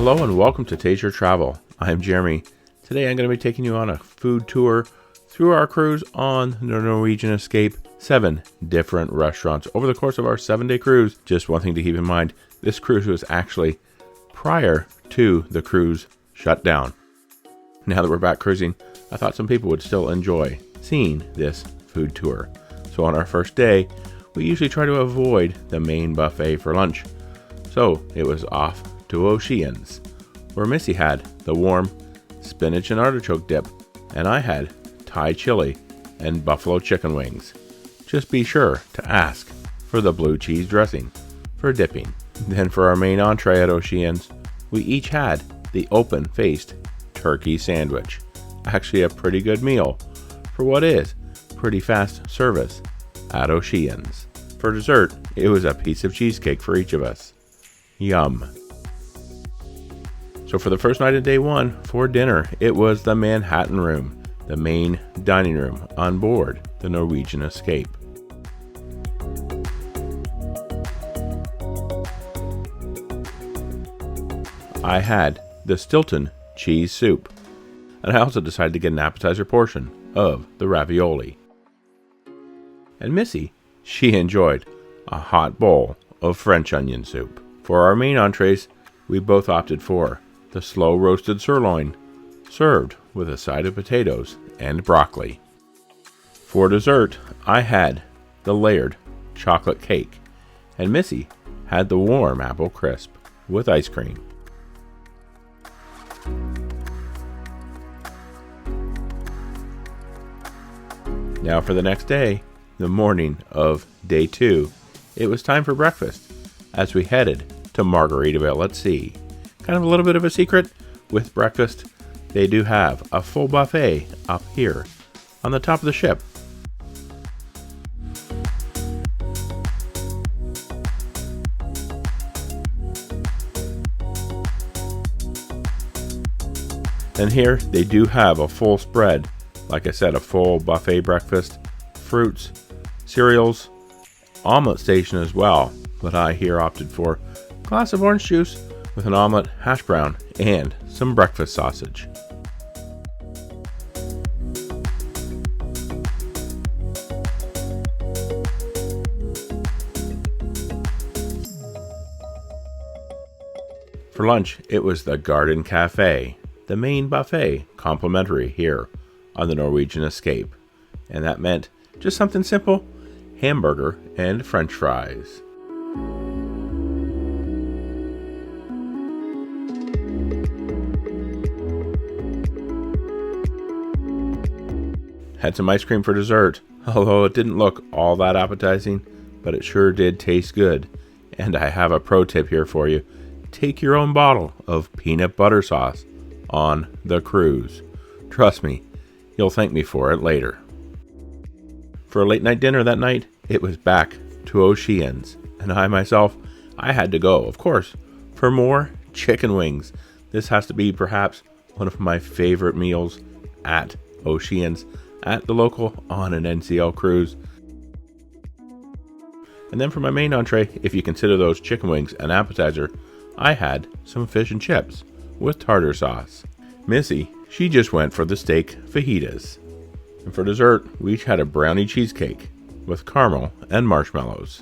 Hello and welcome to Taste Your Travel. I'm Jeremy. Today I'm going to be taking you on a food tour through our cruise on the Norwegian Escape. 7 different restaurants over the course of our 7-day cruise. Just one thing to keep in mind, this cruise was actually prior to the cruise shutdown. Now that we're back cruising, I thought some people would still enjoy seeing this food tour. So on our first day, we usually try to avoid the main buffet for lunch. So it was off to Oceans, where Missy had the warm spinach and artichoke dip, and I had Thai chili and buffalo chicken wings. Just be sure to ask for the blue cheese dressing for dipping. Then for our main entree at Oceans, we each had the open-faced turkey sandwich. Actually a pretty good meal for what is pretty fast service at Oceans. For dessert, it was a piece of cheesecake for each of us. Yum. So for the first night of day 1, for dinner, it was the Manhattan Room, the main dining room on board the Norwegian Escape. I had the Stilton cheese soup, and I also decided to get an appetizer portion of the ravioli. And Missy, she enjoyed a hot bowl of French onion soup. For our main entrees, we both opted for the slow roasted sirloin, served with a side of potatoes and broccoli. For dessert, I had the layered chocolate cake, and Missy had the warm apple crisp with ice cream. Now for the next day, the morning of day 2, it was time for breakfast as we headed to Margaritaville at Sea. Kind of a little bit of a secret with breakfast, they do have a full buffet up here on the top of the ship. And here they do have a full spread. Like I said, a full buffet breakfast, fruits, cereals, omelet station as well. But I here opted for a glass of orange juice with an omelet, hash brown, and some breakfast sausage. For lunch, it was the Garden Cafe, the main buffet, complimentary here on the Norwegian Escape. And that meant just something simple, hamburger and french fries. Had some ice cream for dessert, although it didn't look all that appetizing, but it sure did taste good. And I have a pro tip here for you. Take your own bottle of peanut butter sauce on the cruise. Trust me, you'll thank me for it later. For a late night dinner that night, it was back to Oceans, and I myself, I had to go, of course, for more chicken wings. This has to be perhaps one of my favorite meals at Oceans, at the local on an NCL cruise. And then for my main entree, if you consider those chicken wings an appetizer, I had some fish and chips with tartar sauce. Missy, she just went for the steak fajitas. And for dessert, we each had a brownie cheesecake with caramel and marshmallows.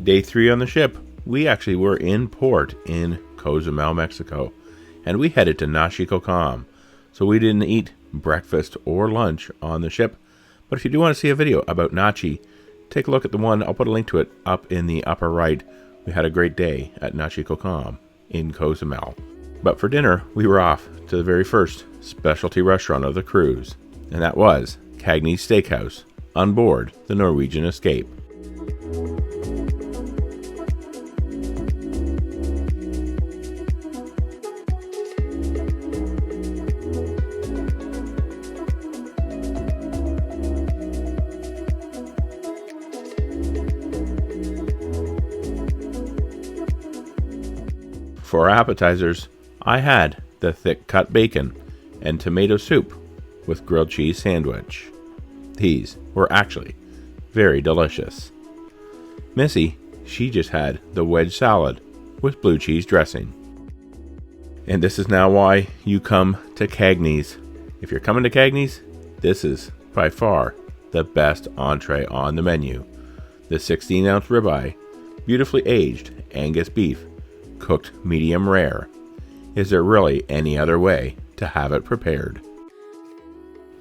Day 3 on the ship, we actually were in port in Cozumel, Mexico, and we headed to Cozumel. So we didn't eat breakfast or lunch on the ship, but if you do want to see a video about Nachi, take a look at the one. I'll put a link to it up in the upper right. We had a great day at Cozumel in Cozumel. But for dinner, we were off to the very first specialty restaurant of the cruise, and that was Cagney's Steakhouse on board the Norwegian Escape. For appetizers, I had the thick cut bacon and tomato soup with grilled cheese sandwich. These were actually very delicious. Missy, she just had the wedge salad with blue cheese dressing. And this is now why you come to Cagney's. If you're coming to Cagney's, this is by far the best entree on the menu. The 16-ounce ribeye, beautifully aged Angus beef, cooked medium rare. Is there really any other way to have it prepared?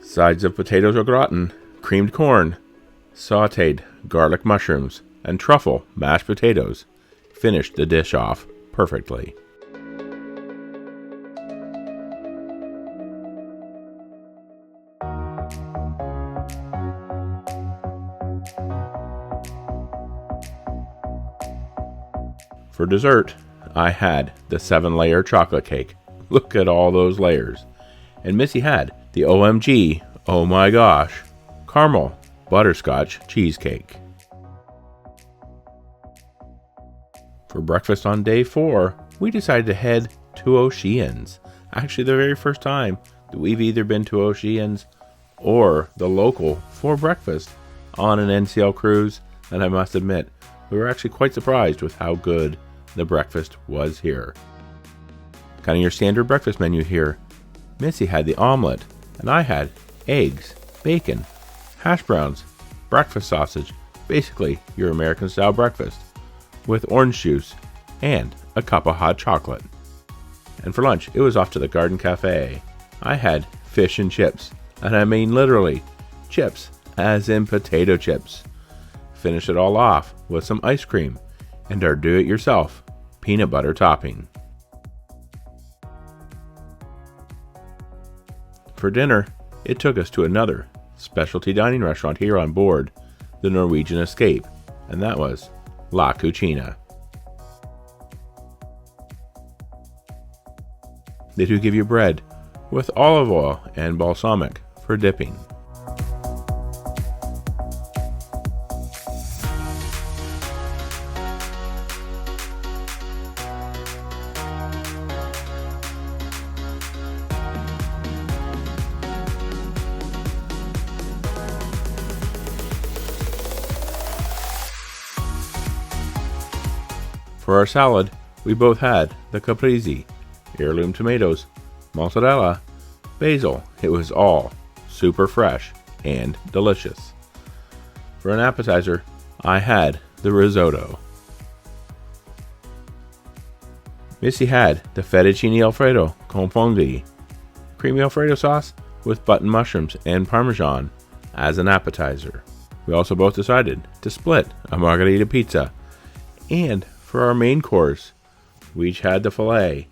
Sides of potatoes au gratin, creamed corn, sautéed garlic mushrooms, and truffle mashed potatoes finished the dish off perfectly. For dessert, I had the 7-layer chocolate cake. Look at all those layers. And Missy had the OMG, oh my gosh, caramel butterscotch cheesecake. For breakfast on day 4, we decided to head to Oceans. Actually, the very first time that we've either been to Oceans or the local for breakfast on an NCL cruise, and I must admit, we were actually quite surprised with how good the breakfast was here. Kind of your standard breakfast menu here. Missy had the omelet, and I had eggs, bacon, hash browns, breakfast sausage, basically your American style breakfast, with orange juice and a cup of hot chocolate. And for lunch, it was off to the Garden Cafe. I had fish and chips, and I mean literally chips, as in potato chips. Finish it all off with some ice cream and our do-it-yourself peanut butter topping. For dinner, it took us to another specialty dining restaurant here on board, the Norwegian Escape, and that was La Cucina. They do give you bread with olive oil and balsamic for dipping. For our salad, we both had the caprese, heirloom tomatoes, mozzarella, basil. It was all super fresh and delicious. For an appetizer, I had the risotto. Missy had the fettuccine alfredo con fondue, creamy alfredo sauce with button mushrooms and parmesan as an appetizer. We also both decided to split a margherita pizza. And for our main course, we each had the filet,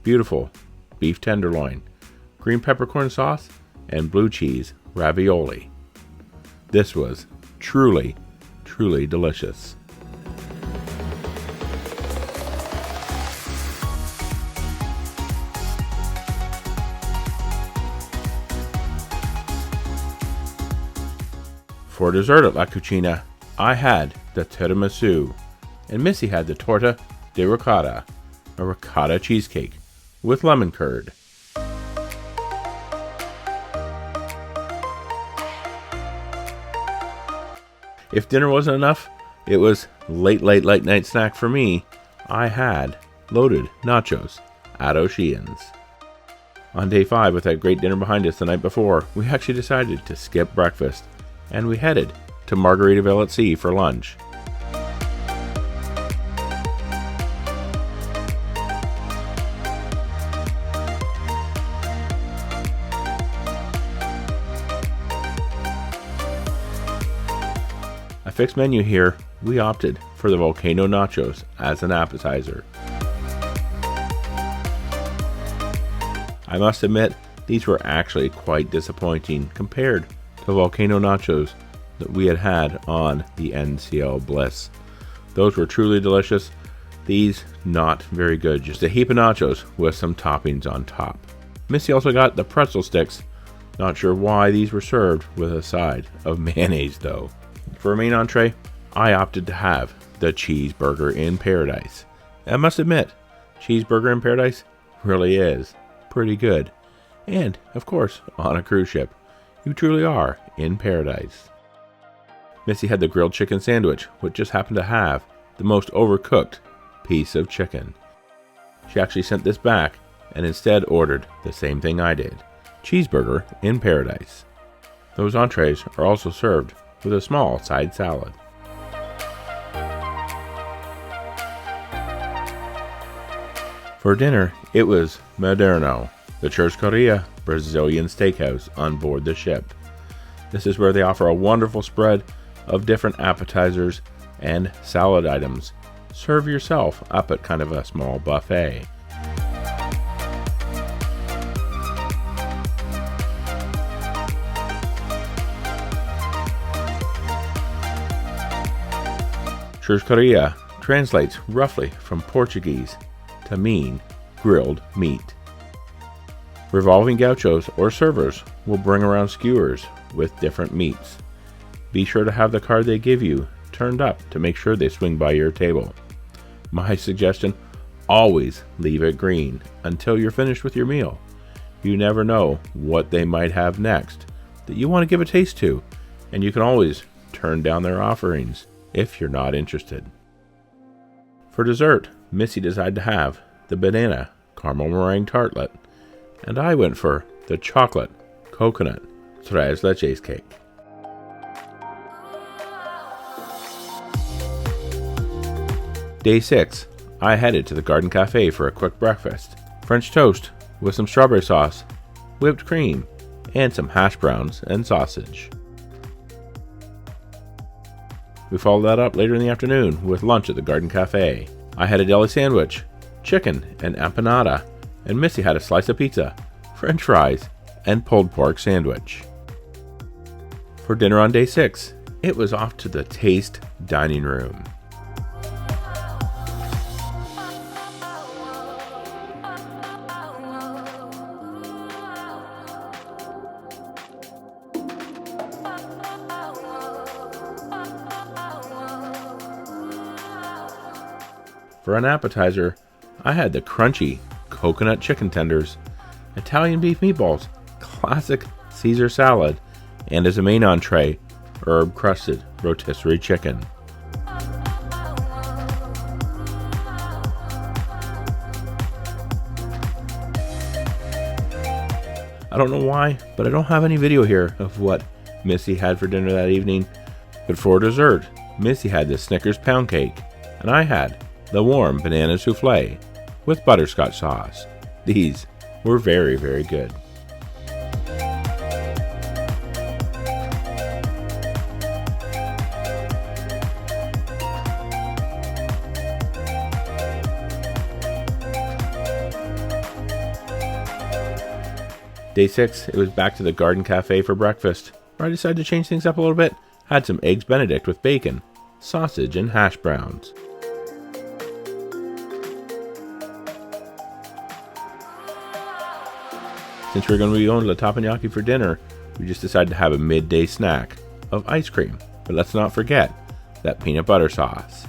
beautiful beef tenderloin, green peppercorn sauce, and blue cheese ravioli. This was truly, truly delicious. For dessert at La Cucina, I had the tiramisu, and Missy had the torta de ricotta, a ricotta cheesecake with lemon curd. If dinner wasn't enough, it was late night snack for me. I had loaded nachos at Oceans. On day 5, with that great dinner behind us the night before, we actually decided to skip breakfast, and we headed to Margaritaville at Sea for lunch. A fixed menu here, we opted for the volcano nachos as an appetizer. I must admit, these were actually quite disappointing compared to volcano nachos that we had had on the NCL Bliss. Those were truly delicious. These, not very good. Just a heap of nachos with some toppings on top. Missy also got the pretzel sticks. Not sure why these were served with a side of mayonnaise though. For a main entree, I opted to have the cheeseburger in paradise. I must admit, cheeseburger in paradise really is pretty good. And, of course, on a cruise ship, you truly are in paradise. Missy had the grilled chicken sandwich, which just happened to have the most overcooked piece of chicken. She actually sent this back and instead ordered the same thing I did, cheeseburger in paradise. Those entrees are also served with a small side salad. For dinner, it was Moderno, the Churrascaria Brazilian steakhouse on board the ship. This is where they offer a wonderful spread of different appetizers and salad items. Serve yourself up at kind of a small buffet. Churrascaria translates roughly from Portuguese to mean grilled meat. Revolving gauchos or servers will bring around skewers with different meats. Be sure to have the card they give you turned up to make sure they swing by your table. My suggestion, always leave it green until you're finished with your meal. You never know what they might have next that you want to give a taste to, and you can always turn down their offerings if you're not interested. For dessert, Missy decided to have the banana caramel meringue tartlet, and I went for the chocolate coconut tres leches cake. Day 6, I headed to the Garden Cafe for a quick breakfast. French toast with some strawberry sauce, whipped cream, and some hash browns and sausage. We followed that up later in the afternoon with lunch at the Garden Cafe. I had a deli sandwich, chicken and empanada, and Missy had a slice of pizza, french fries, and pulled pork sandwich. For dinner on day 6, it was off to the Taste Dining Room. For an appetizer, I had the crunchy coconut chicken tenders, Italian beef meatballs, classic Caesar salad, and as a main entree, herb-crusted rotisserie chicken. I don't know why, but I don't have any video here of what Missy had for dinner that evening. But for dessert, Missy had the Snickers pound cake, and I had the warm banana souffle with butterscotch sauce. These were very, very good. Day 6, it was back to the Garden Cafe for breakfast, where I decided to change things up a little bit. Had some eggs Benedict with bacon, sausage, and hash browns. Since we're going to be going to the Teppanyaki for dinner, we just decided to have a midday snack of ice cream. But let's not forget that peanut butter sauce.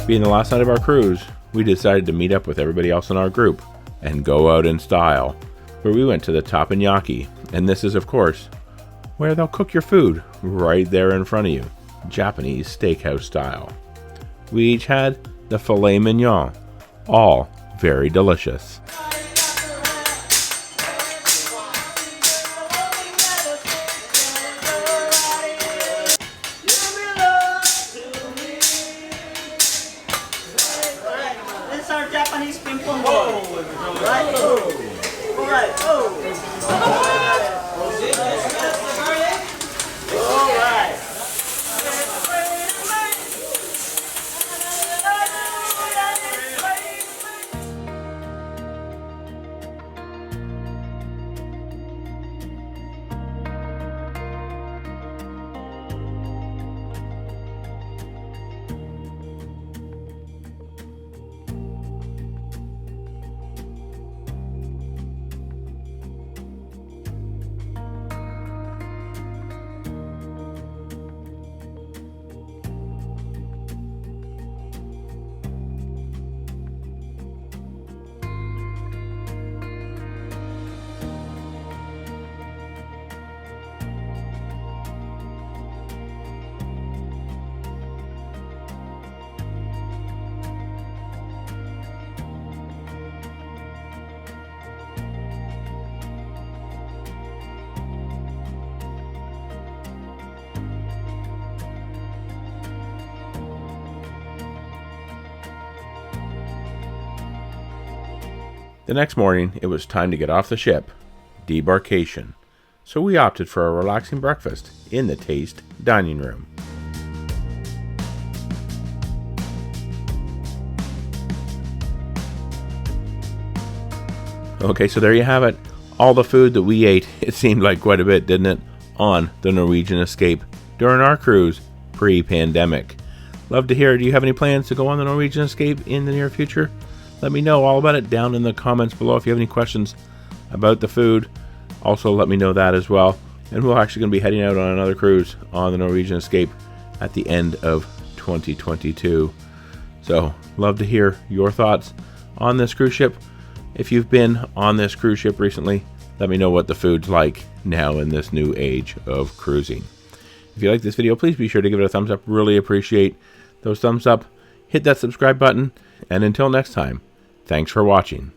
Being the last night of our cruise, we decided to meet up with everybody else in our group and go out in style, where we went to the Teppanyaki, and this is, of course, where they'll cook your food right there in front of you, Japanese steakhouse style. We each had the filet mignon, all very delicious. This is our Japanese ping pong ball. Right? Oh. All right. Oh. All right. The next morning, it was time to get off the ship, debarkation. So we opted for a relaxing breakfast in the Taste dining room. Okay, so there you have it. All the food that we ate, it seemed like quite a bit, didn't it, on the Norwegian Escape during our cruise pre-pandemic. Love to hear, do you have any plans to go on the Norwegian Escape in the near future? Let me know all about it down in the comments below. If you have any questions about the food, also let me know that as well. And we're actually going to be heading out on another cruise on the Norwegian Escape at the end of 2022. So love to hear your thoughts on this cruise ship. If you've been on this cruise ship recently, let me know what the food's like now in this new age of cruising. If you like this video, please be sure to give it a thumbs up. Really appreciate those thumbs up. Hit that subscribe button. And until next time, thanks for watching.